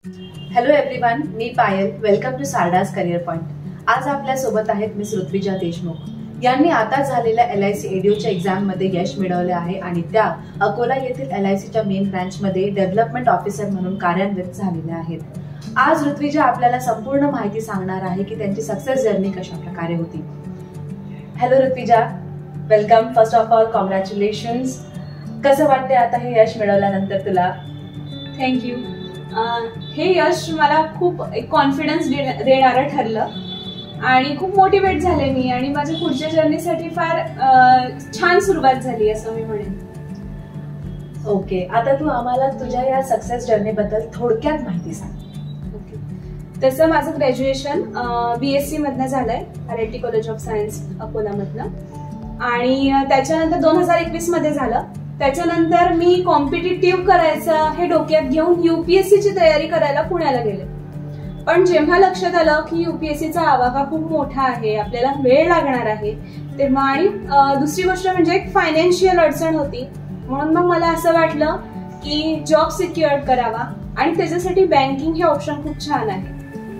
Hello everyone, मी Payal. Welcome to Sarda's career point. आज आपल्या सोबत आहेत मिस ऋत्विजा देशमुख. यांनी आता झालेल्या LIC एडीओच्या एक्झाममध्ये यश मिळवले आहे आणि त्या अकोला येथील LICच्या मेन ब्रँचमध्ये डेव्हलपमेंट ऑफिसर म्हणून कार्यान्वित झालेल्या आहेत. आज ऋत्विजा आपल्याला संपूर्ण माहिती सांगणार आहे की त्यांची सक्सेस जर्नी कशा प्रकारे होती. Hello Ritvija, welcome. First of all congratulations. कसं वाटते आता हे यश मिळवल्यानंतर तुला? थँक्यू. हे यश मला खूप एक कॉन्फिडन्स देणारं ठरलं आणि खूप मोटिवेट झाले मी आणि माझ्या पुढच्या जर्नीसाठी फार छान सुरुवात झाली असं मी म्हणेन. ओके, आता तू आम्हाला तुझ्या या सक्सेस जर्नी बद्दल थोडक्यात माहिती सांग. तसं माझं ग्रॅज्युएशन BSc मधनं झालंय, RIT कॉलेज ऑफ सायन्स अकोलामधनं, आणि त्याच्यानंतर 2021 मध्ये झालं. त्याच्यानंतर मी कॉम्पिटिटिव्ह करायचं हे डोक्यात घेऊन UPSC ची तयारी करायला पुण्याला गेले. पण जेव्हा लक्षात आलं की UPSC चा आवाका खूप मोठा आहे, आपल्याला वेळ लागणार आहे, तेव्हा आणि दुसरी गोष्ट म्हणजे एक फायनान्शियल अडचण होती, म्हणून मग मला असं वाटलं की जॉब सिक्युअर करावा आणि त्याच्यासाठी बँकिंग हे ऑप्शन खूप छान आहे.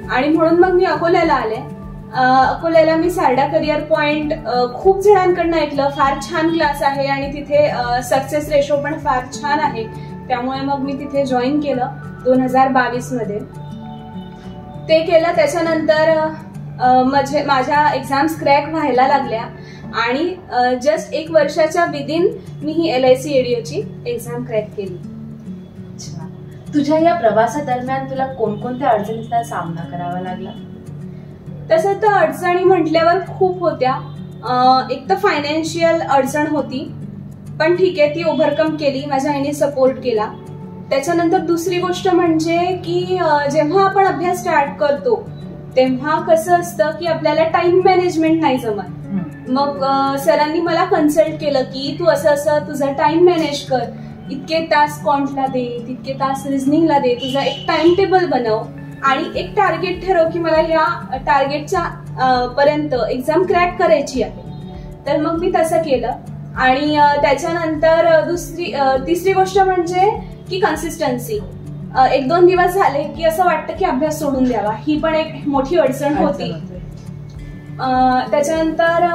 आणि म्हणून मग मी अकोल्याला आले. अकोल्याला मी सारडा करिअर पॉइंट खूप जणांकडनं ऐकलं, फार छान क्लास आहे आणि तिथे सक्सेस रेशो पण फार छान आहे. त्यामुळे मग मी तिथे जॉईन केलं 2022 मध्ये. ते केलं. त्याच्यानंतर माझ्या एक्झाम्स क्रॅक व्हायला लागल्या आणि जस्ट 1 वर्षाच्या विदिन मी ही LIC एडीओची एक्झाम क्रॅक केली. तुझ्या या प्रवासादरम्यान तुला कोणकोणत्या अडचणींचा सामना करावा लागला? तसं तर अडचणी म्हटल्यावर खूप होत्या. एक तर फायनान्शियल अडचण होती, पण ठीक आहे, ती ओव्हरकम केली, माझ्या आईने सपोर्ट केला. त्याच्यानंतर दुसरी गोष्ट म्हणजे की जेव्हा आपण अभ्यास स्टार्ट करतो तेव्हा कसं असतं की आपल्याला टाइम मॅनेजमेंट नाही जमत. मग सरांनी मला कन्सल्ट केलं की तू असं तुझा टाइम मॅनेज कर, इतके तास कॉन्टला दे, तितके तास रिझनिंगला दे, तुझा एक टाइम टेबल बनव आणि एक टार्गेट ठरव की मला या टार्गेटच्या पर्यंत एक्झाम क्रॅक करायची आहे. तर मग मी तसं केलं. आणि त्याच्यानंतर तिसरी गोष्ट म्हणजे की कन्सिस्टन्सी. 1-2 दिवस झाले की असं वाटतं की अभ्यास सोडून द्यावा, ही पण एक मोठी अडचण होती. त्याच्यानंतर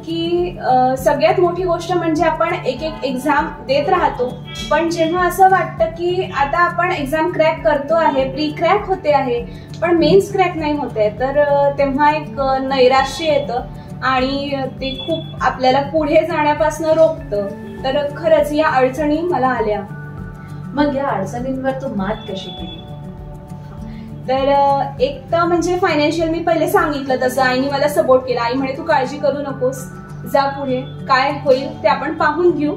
की सगळ्यात मोठी गोष्ट म्हणजे आपण एक एक्झाम देत राहतो, पण जेव्हा असं वाटतं की आता आपण एक्झाम क्रॅक करतो आहे, प्री क्रॅक होते आहे, पण मेन्स क्रॅक नाही होते, तर तेव्हा एक नैराश्य येतं आणि ते खूप आपल्याला पुढे जाण्यापासून रोखतं. तर खरंच या अडचणी मला आल्या. मग या अडचणींवर तू मात कशी केली? तर एक तर म्हणजे फायनान्शियल मी पहिले सांगितलं तसं आईने मला सपोर्ट केला. आई म्हणे तू काळजी करू नकोस, जा पुढे, काय होईल ते आपण पाहून घेऊ.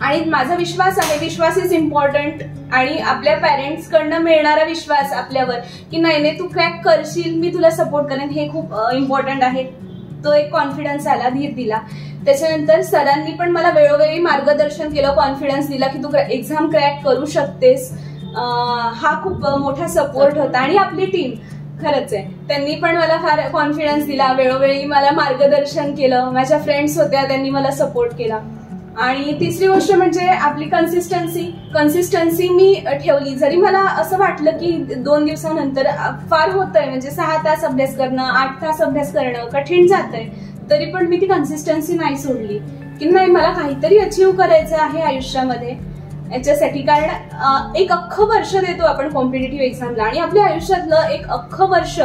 आणि माझा विश्वास आहे, विश्वास इज इम्पॉर्टंट, आणि आपल्या पॅरेंट्स कडनं मिळणारा विश्वास आपल्यावर की नाही तू क्रॅक करशील, मी तुला सपोर्ट करेन, हे खूप इम्पॉर्टंट आहे. तो एक कॉन्फिडन्स आला, धीर दिला. त्याच्यानंतर सरांनी पण मला वेळोवेळी मार्गदर्शन केलं, कॉन्फिडन्स दिला की तू एक्झाम क्रॅक करू शकतेस. हा खूप मोठा सपोर्ट होता. आणि आपली टीम खरंच आहे, त्यांनी पण मला फार कॉन्फिडन्स दिला, वेळोवेळी मला मार्गदर्शन केलं. माझ्या फ्रेंड्स होत्या, त्यांनी मला सपोर्ट केला. आणि तिसरी गोष्ट म्हणजे आपली कन्सिस्टन्सी मी ठेवली. जरी मला असं वाटलं की 2 दिवसानंतर फार होतंय, म्हणजे 6 तास अभ्यास करणं, 8 तास अभ्यास करणं कठीण जातंय, तरी पण मी ती कन्सिस्टन्सी नाही सोडली की नाही मला काहीतरी अचीव्ह करायचं आहे आयुष्यामध्ये याच्यासाठी. कारण एक अख्खं वर्ष देतो आपण कॉम्पिटिटिव्ह एक्झामला, आणि आपल्या आयुष्यातलं एक अख्खं वर्ष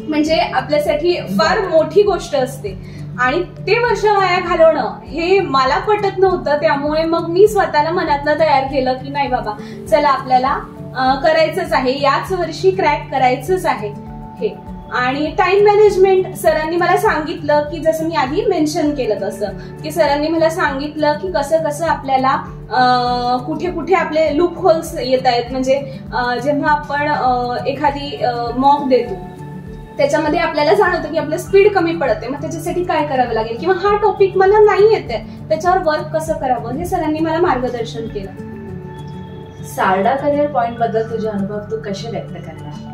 म्हणजे आपल्यासाठी फार मोठी गोष्ट असते, आणि ते वर्ष वाया घालवणं हे मला पटत नव्हतं. त्यामुळे मग मी स्वतःला मनातनं तयार केलं की नाही बाबा, चला आपल्याला करायचंच आहे, याच वर्षी क्रॅक करायचंच आहे हे. आणि टाइम मॅनेजमेंट सरांनी मला सांगितलं की जसं मी आधी मेन्शन केलं तसं की सरांनी मला सांगितलं की कसं कसं आपल्याला कुठे कुठे आपले लूप होल्स येत आहेत. म्हणजे जेव्हा आपण एखादी मॉक देतो त्याच्यामध्ये आपल्याला जाणवतं की आपलं स्पीड कमी पडते, मग त्याच्यासाठी काय करावं लागेल, किंवा हा टॉपिक मला नाही येते त्याच्यावर वर्क कसं करावं, हे सरांनी मला मार्गदर्शन केलं. सारडा करिअर पॉइंट बद्दल तुझे अनुभव तू कसे व्यक्त करणार?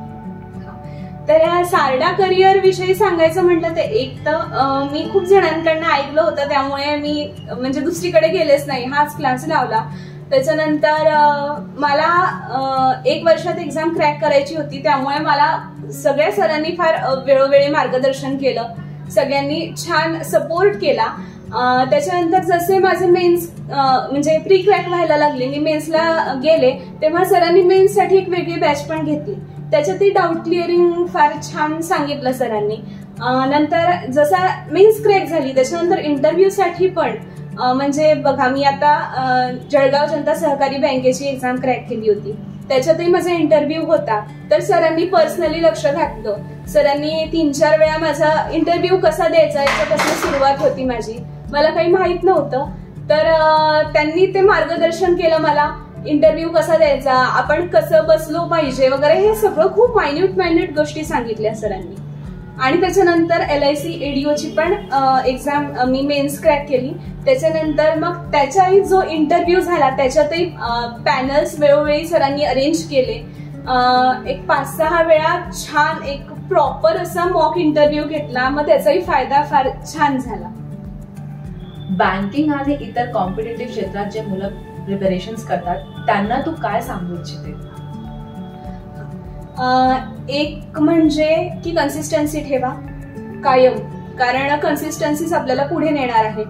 तर या सारडा करिअर विषयी सांगायचं म्हटलं तर एक तर मी खूप जणांकडनं ऐकलं होतं, त्यामुळे मी म्हणजे दुसरीकडे गेलेच नाही, हाच क्लास लावला. त्याच्यानंतर मला 1 वर्षात एक्झाम क्रॅक करायची होती, त्यामुळे मला सगळ्या सरांनी फार वेळोवेळी मार्गदर्शन केलं, सगळ्यांनी छान सपोर्ट केला. त्याच्यानंतर जसे माझे मेन्स म्हणजे प्री क्रॅक व्हायला लागले, मी मेन्सला गेले, तेव्हा सरांनी मेन्ससाठी एक वेगळी बॅच पण घेतली. त्याच्यातही डाऊट क्लिअरिंग फार छान सांगितलं सरांनी. नंतर जसा मेन्स क्रॅक झाली त्याच्यानंतर इंटरव्ह्यूसाठी पण म्हणजे बघा, मी आता जळगाव जनता सहकारी बँकेची एक्झाम क्रॅक केली होती, त्याच्यातही माझा इंटरव्ह्यू होता. तर सरांनी पर्सनली लक्ष घातलं, सरांनी 3-4 वेळा माझा इंटरव्ह्यू कसा द्यायचा याच्यापासून सुरुवात होती माझी, मला काही माहित नव्हतं, तर त्यांनी ते मार्गदर्शन केलं मला. इंटरव्ह्यू कसा द्यायचा, आपण कसं बसलो पाहिजे वगैरे, हे सगळं खूप मायन्यूट गोष्टी सांगितल्या सरांनी. आणि त्याच्यानंतर LIC ADOची पण एक्झाम मी मेन्स क्रॅक केली. त्याच्यानंतर मग त्याचाही जो इंटरव्ह्यू झाला त्याच्यातही पॅनल्स वेळोवेळी सरांनी अरेंज केले. एक 5-6 वेळा छान एक प्रॉपर असा मॉक इंटरव्ह्यू घेतला, मग त्याचाही फायदा फार छान झाला. बँकिंग आणि इतर कॉम्पिटेटिव्ह क्षेत्रात जे मुलं प्रिपरेशन्स करतात त्यांना तू काय सांगू इच्छिते? एक म्हणजे की कन्सिस्टन्सी ठेवा कायम, कारण कन्सिस्टन्सीच आपल्याला पुढे नेणार आहे.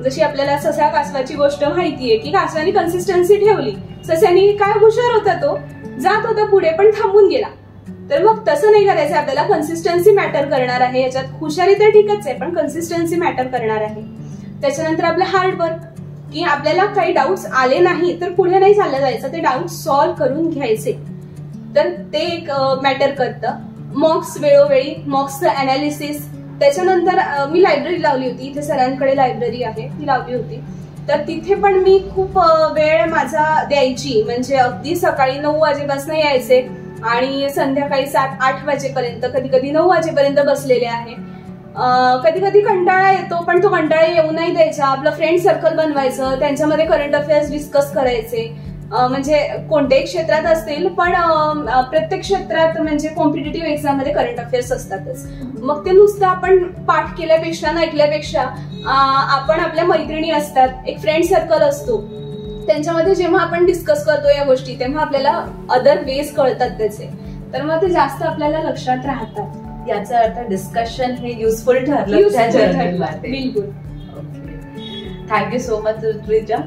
जशी आपल्याला ससा कासवाची गोष्ट माहितीये की कासवाने कन्सिस्टन्सी ठेवली, सस्याने काय हुशार होता तो, जात होता पुढे पण थांबून गेला. तर मग तसं नाही करायचं, आपल्याला कन्सिस्टन्सी मॅटर करणार आहे. याच्यात हुशारी तर ठीकच आहे, पण कन्सिस्टन्सी मॅटर करणार आहे. त्याच्यानंतर आपलं हार्डवर्क, की आपल्याला काही डाऊट्स आले नाही तर पुढे नाही चाललं जायचं, ते डाऊट सॉल्व्ह करून घ्यायचे, तर ते एक मॅटर करतं. मॉक्स वेळोवेळी, मॉक्सचं अनालिसिस. त्याच्यानंतर मी लायब्ररी लावली होती, इथे सरांकडे लायब्ररी आहे, ती लावली होती. तर तिथे पण मी खूप वेळ माझा द्यायची, म्हणजे अगदी सकाळी 9 वाजेपासून यायचे आणि संध्याकाळी 7-8 वाजेपर्यंत, कधी कधी 9 वाजेपर्यंत बसलेले आहे. कधी कधी कंटाळा येतो, पण तो कंटाळा येऊ नाही द्यायचा. आपलं फ्रेंड सर्कल बनवायचं, त्यांच्यामध्ये करंट अफेअर्स डिस्कस करायचे. म्हणजे कोणत्याही क्षेत्रात असतील, पण प्रत्येक क्षेत्रात म्हणजे कॉम्पिटेटिव्ह एक्झाम मध्ये करंट अफेअर्स असतातच. मग ते नुसतं आपण पाठ केल्यापेक्षा, ऐकल्यापेक्षा आपण आपल्या मैत्रिणी असतात, एक फ्रेंड सर्कल असतो, त्यांच्यामध्ये जेव्हा आपण डिस्कस करतो या गोष्टी, तेव्हा आपल्याला अदर वेज कळतात त्याचे, तर मग ते जास्त आपल्याला लक्षात राहतात. याचा अर्थ डिस्कशन हे युजफुल ठरलं त्या जर्नलमध्ये. बिलकुल. Thank you so much Rutvija.